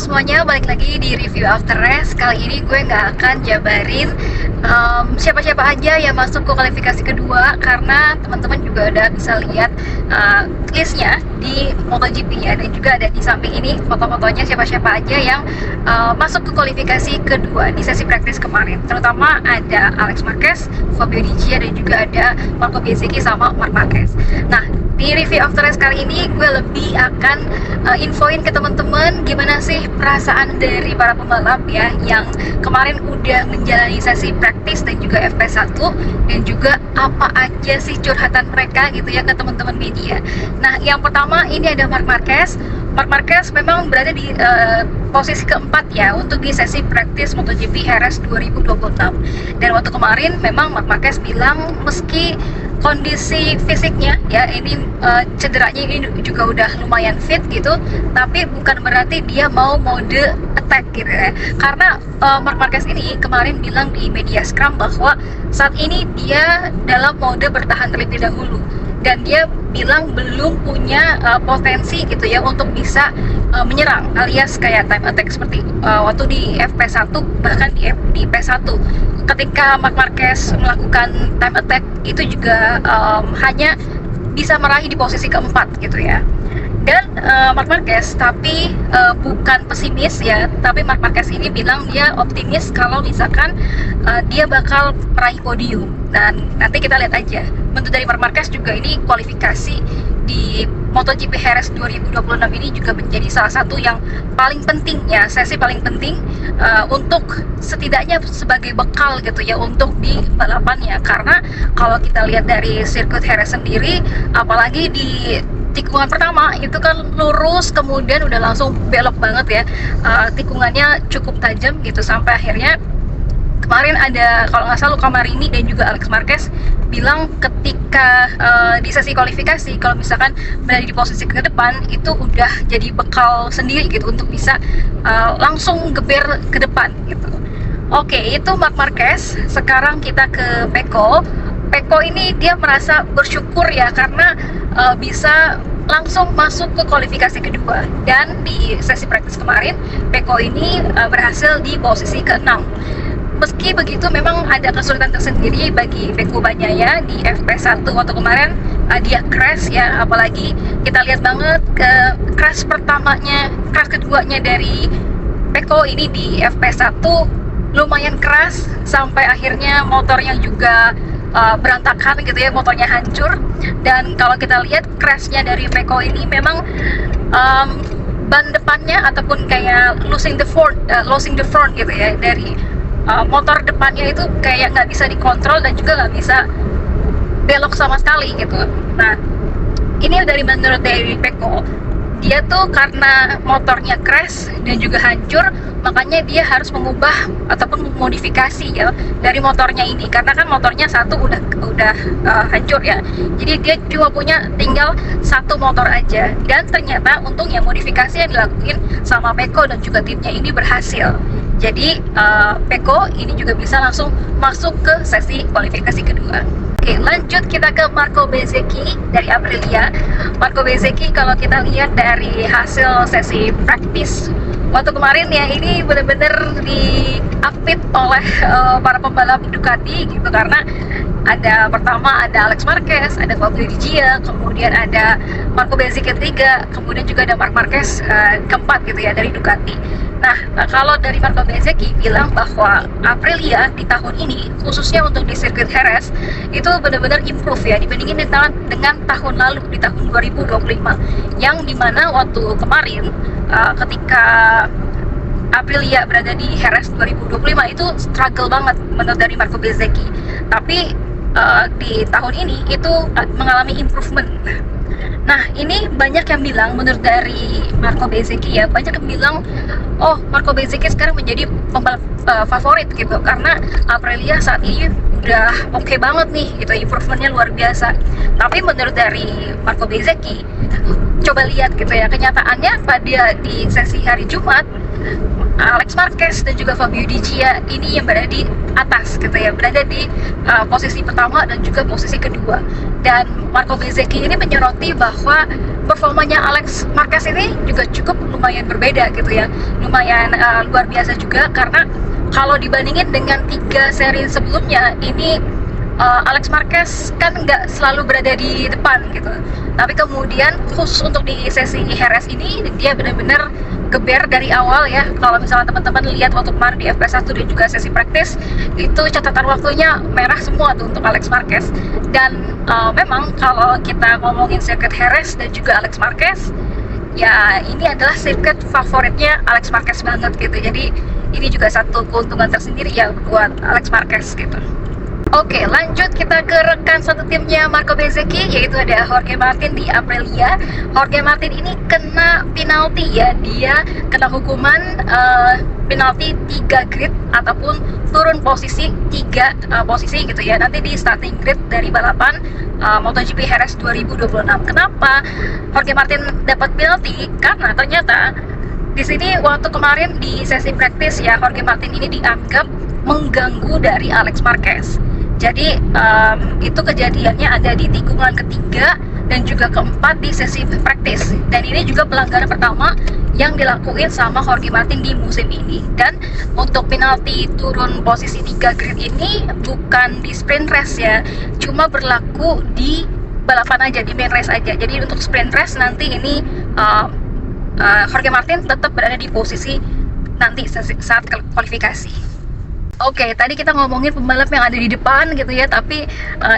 semuanya, balik lagi di review after race. Kali ini gue nggak akan jabarin siapa-siapa aja yang masuk ke kualifikasi kedua, karena teman-teman juga udah bisa lihat listnya di MotoGP ya, dan juga ada di samping ini foto-fotonya siapa-siapa aja yang masuk ke kualifikasi kedua di sesi praktis kemarin. Terutama ada Alex Marquez, Fabio Di Gia, dan juga ada Marco Bezzecchi sama Marc Marquez. Nah, di review after race kali ini gue lebih akan infoin ke teman-teman gimana sih perasaan dari para pembalap ya yang kemarin udah menjalani sesi praktis dan juga FP1, dan juga apa aja sih curhatan mereka gitu ya ke teman-teman media. Nah, yang pertama ini ada Marc Marquez. Marc Marquez memang berada di posisi keempat ya untuk di sesi praktis MotoGP Jerez 2026. Dan waktu kemarin memang Marc Marquez bilang meski kondisi fisiknya ya ini cederanya ini juga udah lumayan fit gitu, tapi bukan berarti dia mau mode attack gitu ya. Karena Marc Marquez ini kemarin bilang di media scrum bahwa saat ini dia dalam mode bertahan terlebih dahulu, dan dia bilang belum punya potensi gitu ya untuk bisa menyerang alias kayak time attack seperti waktu di FP1, bahkan di P1 ketika Marc Marquez melakukan time attack itu juga hanya bisa meraih di posisi keempat gitu ya. Dan Marc Marquez tapi bukan pesimis ya, tapi Marc Marquez ini bilang dia optimis kalau misalkan dia bakal meraih podium. Dan nanti kita lihat aja. Bentuk dari Marc Marquez juga ini kualifikasi di MotoGP Jerez 2026 ini juga menjadi salah satu yang paling penting ya, sesi paling penting untuk setidaknya sebagai bekal gitu ya untuk di balapannya. Karena kalau kita lihat dari sirkuit Jerez sendiri, apalagi di tikungan pertama itu kan lurus, kemudian udah langsung belok banget ya, tikungannya cukup tajam gitu, sampai akhirnya kemarin ada kalau nggak salah Luca Marini dan juga Alex Marquez bilang ketika di sesi kualifikasi kalau misalkan berada di posisi ke depan itu udah jadi bekal sendiri gitu untuk bisa langsung geber ke depan gitu. Oke, itu Marc Marquez. Sekarang kita ke Pecco. Pecco ini dia merasa bersyukur ya karena bisa langsung masuk ke kualifikasi kedua, dan di sesi praktis kemarin Pecco ini berhasil di posisi ke-6. Meski begitu memang ada kesulitan tersendiri bagi Pecco Bagnaia di FP1 waktu kemarin, dia crash ya, apalagi kita lihat banget ke crash keduanya dari Pecco ini di FP1 lumayan keras sampai akhirnya motornya juga berantakan gitu ya, motornya hancur. Dan kalau kita lihat crashnya dari Pecco ini memang ban depannya ataupun kayak losing the front gitu ya, dari motor depannya itu kayak nggak bisa dikontrol dan juga nggak bisa belok sama sekali gitu. Nah, ini menurut dari Pecco, dia tuh karena motornya crash dan juga hancur, makanya dia harus mengubah ataupun memodifikasi ya dari motornya ini, karena kan motornya satu udah hancur ya, jadi dia cuma punya tinggal satu motor aja. Dan ternyata untungnya modifikasi yang dilakukan sama Pecco dan juga timnya ini berhasil. Jadi Pecco ini juga bisa langsung masuk ke sesi kualifikasi kedua. Oke, lanjut kita ke Marco Bezzecchi dari Aprilia. Marco Bezzecchi kalau kita lihat dari hasil sesi praktis waktu kemarin ya, ini benar-benar diapit oleh para pembalap Ducati gitu, karena pertama ada Alex Marquez, ada Fabio Di Gia, kemudian ada Marco Bezzecchi ketiga, kemudian juga ada Marc Marquez keempat gitu ya dari Ducati. Nah, kalau dari Marco Bezzecchi bilang bahwa Aprilia di tahun ini khususnya untuk di sirkuit Jerez itu benar-benar improve ya dibandingin dengan tahun lalu di tahun 2025, yang dimana waktu kemarin ketika Aprilia berada di Jerez 2025 itu struggle banget menurut dari Marco Bezzecchi, tapi di tahun ini itu mengalami improvement. Nah, ini banyak yang bilang, menurut dari Marco Bezzecchi ya, banyak yang bilang oh Marco Bezzecchi sekarang menjadi pembalap favorit gitu, karena Aprilia saat ini udah oke banget nih gitu, improvementnya luar biasa. Tapi menurut dari Marco Bezzecchi, coba lihat gitu ya kenyataannya pada di sesi hari Jumat, Alex Marquez dan juga Fabio Di Gia ini yang berada di atas gitu ya, berada di posisi pertama dan juga posisi kedua. Dan Marco Bezzecchi ini menyoroti bahwa performanya Alex Marquez ini juga cukup lumayan berbeda gitu ya, lumayan luar biasa juga, karena kalau dibandingin dengan 3 seri sebelumnya ini Alex Marquez kan nggak selalu berada di depan gitu, tapi kemudian khusus untuk di sesi Jerez ini dia benar-benar geber dari awal ya. Kalau misalnya teman-teman lihat waktu kemarin di FP1 dan juga sesi praktis, itu catatan waktunya merah semua tuh untuk Alex Marquez. Dan memang kalau kita ngomongin sirkuit Jerez dan juga Alex Marquez, ya ini adalah sirkuit favoritnya Alex Marquez banget gitu. Jadi ini juga satu keuntungan tersendiri ya buat Alex Marquez gitu. Oke, lanjut kita ke rekan satu timnya Marco Bezzecchi, yaitu ada Jorge Martin di Aprilia. Jorge Martin ini kena penalti ya, dia kena hukuman penalti 3 grid ataupun turun posisi 3 posisi gitu ya, nanti di starting grid dari balapan MotoGP Jerez 2026. Kenapa Jorge Martin dapat penalti? Karena ternyata di sini waktu kemarin di sesi praktis ya, Jorge Martin ini dianggap mengganggu dari Alex Marquez. Jadi itu kejadiannya ada di tikungan ketiga dan juga keempat di sesi praktis. Dan ini juga pelanggaran pertama yang dilakuin sama Jorge Martin di musim ini. Dan untuk penalti turun posisi 3 grid ini bukan di sprint race ya, cuma berlaku di balapan aja, di main race aja. Jadi untuk sprint race nanti ini Jorge Martin tetap berada di posisi nanti saat kualifikasi. Oke, tadi kita ngomongin pembalap yang ada di depan gitu ya, tapi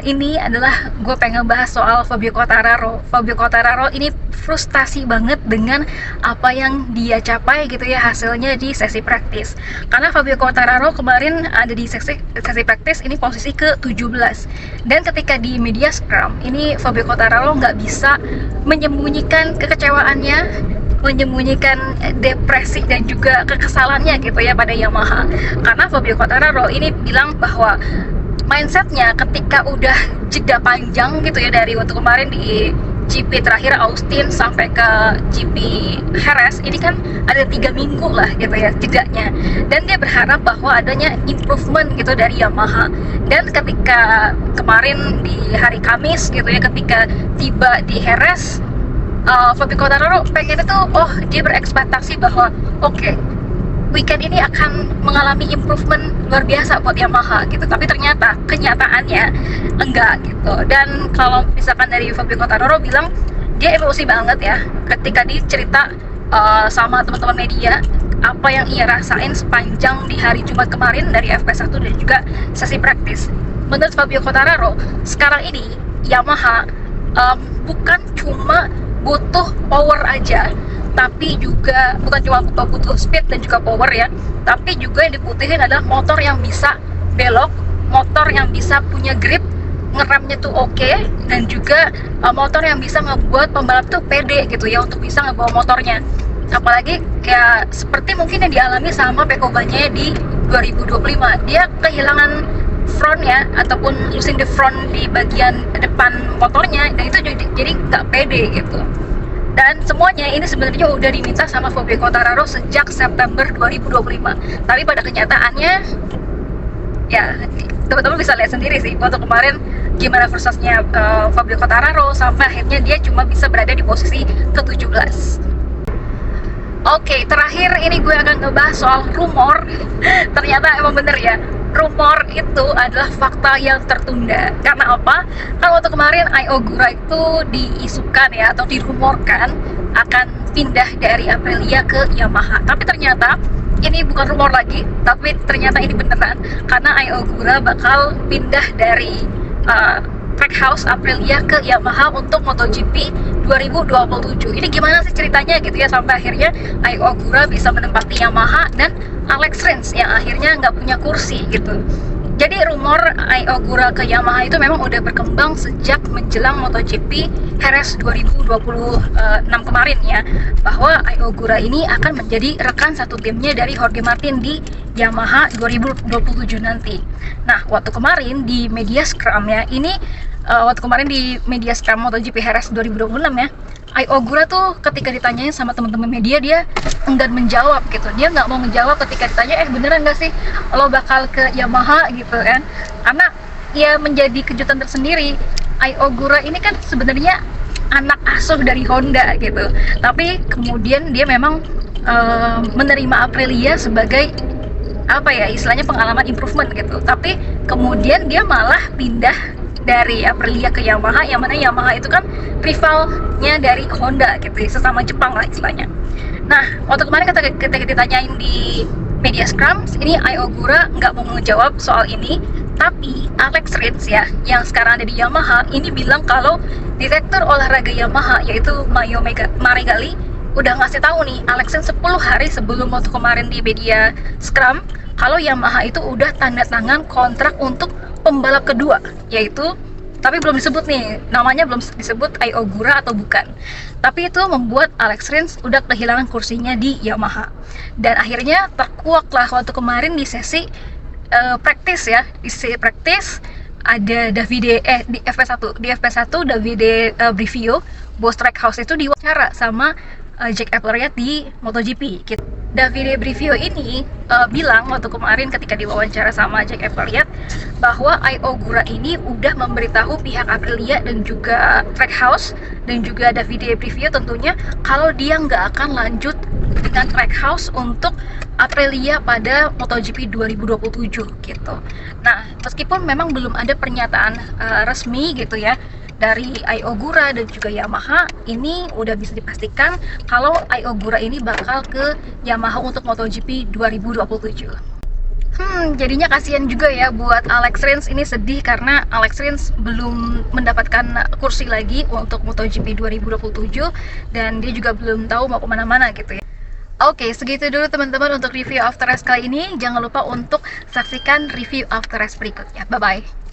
ini adalah gue pengen bahas soal Fabio Quartararo. Fabio Quartararo ini frustasi banget dengan apa yang dia capai gitu ya hasilnya di sesi praktis. Karena Fabio Quartararo kemarin ada di sesi praktis ini posisi ke-17. Dan ketika di media scrum, ini Fabio Quartararo nggak bisa menyembunyikan kekecewaannya, menyembunyikan depresi dan juga kekesalannya gitu ya pada Yamaha. Karena Fabio Quartararo ini bilang bahwa mindsetnya ketika udah jeda panjang gitu ya, dari waktu kemarin di GP terakhir Austin sampai ke GP Jerez, ini kan ada 3 minggu lah gitu ya jedanya, dan dia berharap bahwa adanya improvement gitu dari Yamaha. Dan ketika kemarin di hari Kamis gitu ya, ketika tiba di Jerez, Fabio Quartararo pengen itu, dia berekspektasi bahwa oke, weekend ini akan mengalami improvement luar biasa buat Yamaha gitu. Tapi ternyata kenyataannya enggak gitu. Dan kalau misalkan dari Fabio Quartararo bilang, dia emosi banget ya ketika dicerita sama teman-teman media apa yang ia rasain sepanjang di hari Jumat kemarin dari FP1 dan juga sesi praktis. Menurut Fabio Quartararo, sekarang ini Yamaha bukan cuma butuh power aja, tapi juga bukan cuma butuh speed dan juga power ya, tapi juga yang dibutuhin adalah motor yang bisa belok, motor yang bisa punya grip, ngeremnya tuh oke, dan juga motor yang bisa ngebuat pembalap tuh pede gitu ya untuk bisa ngebawa motornya. Apalagi kayak seperti mungkin yang dialami sama Pecco Bagnaia di 2025, dia kehilangan front ya, ataupun losing the front di bagian depan motornya, dan itu jadi nggak pede gitu. Dan semuanya ini sebenarnya udah diminta sama Fabio Quartararo sejak September 2025. Tapi pada kenyataannya ya teman-teman bisa lihat sendiri sih waktu kemarin gimana frustasinya Fabio Quartararo sampai akhirnya dia cuma bisa berada di posisi ke-17. Oke, terakhir ini gue akan ngebahas soal rumor. Ternyata emang bener ya, rumor itu adalah fakta yang tertunda. Karena apa? Kan waktu kemarin Ai Ogura itu diisukan ya, atau dirumorkan akan pindah dari Aprilia ke Yamaha. Tapi ternyata ini bukan rumor lagi, tapi ternyata ini beneran. Karena Ai Ogura bakal pindah dari Trackhouse Aprilia ke Yamaha untuk MotoGP 2027. Ini gimana sih ceritanya gitu ya, sampai akhirnya Ai Ogura bisa menempati Yamaha dan Alex Rins yang akhirnya nggak punya kursi gitu. Jadi rumor Ai Ogura ke Yamaha itu memang udah berkembang sejak menjelang MotoGP Jerez 2026 kemarin ya, bahwa Ai Ogura ini akan menjadi rekan satu timnya dari Jorge Martin di Yamaha 2027 nanti. Nah, waktu kemarin di media scrum ya, ini waktu kemarin di media scrum MotoGP Jerez 2026 ya, Ai Ogura tuh ketika ditanyain sama teman-teman media, dia enggan menjawab gitu. Dia nggak mau menjawab ketika ditanya, beneran nggak sih lo bakal ke Yamaha gitu kan? Karena ya menjadi kejutan tersendiri. Ai Ogura ini kan sebenarnya anak asuh dari Honda gitu, tapi kemudian dia memang menerima Aprilia sebagai apa ya, istilahnya pengalaman improvement gitu, tapi kemudian dia malah pindah dari Aprilia ke Yamaha, yang mana Yamaha itu kan rivalnya dari Honda gitu, sesama Jepang lah istilahnya. Nah, waktu kemarin ketika ditanyain di media scrum, ini Ai Ogura nggak mau menjawab soal ini, tapi Alex Rins ya, yang sekarang ada di Yamaha, ini bilang kalau direktur olahraga Yamaha, yaitu Mayo Maregali, udah ngasih tahu nih Alex Rins 10 hari sebelum waktu kemarin di media scrum, kalau Yamaha itu udah tanda tangan kontrak untuk pembalap kedua, yaitu, tapi belum disebut nih, namanya belum disebut Ai Ogura atau bukan. Tapi itu membuat Alex Rins udah kehilangan kursinya di Yamaha. Dan akhirnya terkuak lah waktu kemarin di sesi praktis ya, di sesi praktis ada Davide di FP1 Davide Brivio, bos Trackhouse itu diwawancara sama Jack Appleyard di MotoGP gitu. Davide Brivio ini bilang waktu kemarin ketika diwawancara sama Jack Appleyard bahwa Ai Ogura ini udah memberitahu pihak Aprilia dan juga Trackhouse dan juga Davide Brivio tentunya kalau dia nggak akan lanjut dengan Trackhouse untuk Aprilia pada MotoGP 2027 gitu. Nah, meskipun memang belum ada pernyataan resmi gitu ya dari Ai Ogura dan juga Yamaha, ini udah bisa dipastikan kalau Ai Ogura ini bakal ke Yamaha untuk MotoGP 2027. Jadinya kasihan juga ya buat Alex Rins, ini sedih karena Alex Rins belum mendapatkan kursi lagi untuk MotoGP 2027 dan dia juga belum tahu mau kemana-mana gitu ya. Oke, segitu dulu teman-teman untuk review after race kali ini. Jangan lupa untuk saksikan review after race berikutnya. Bye-bye.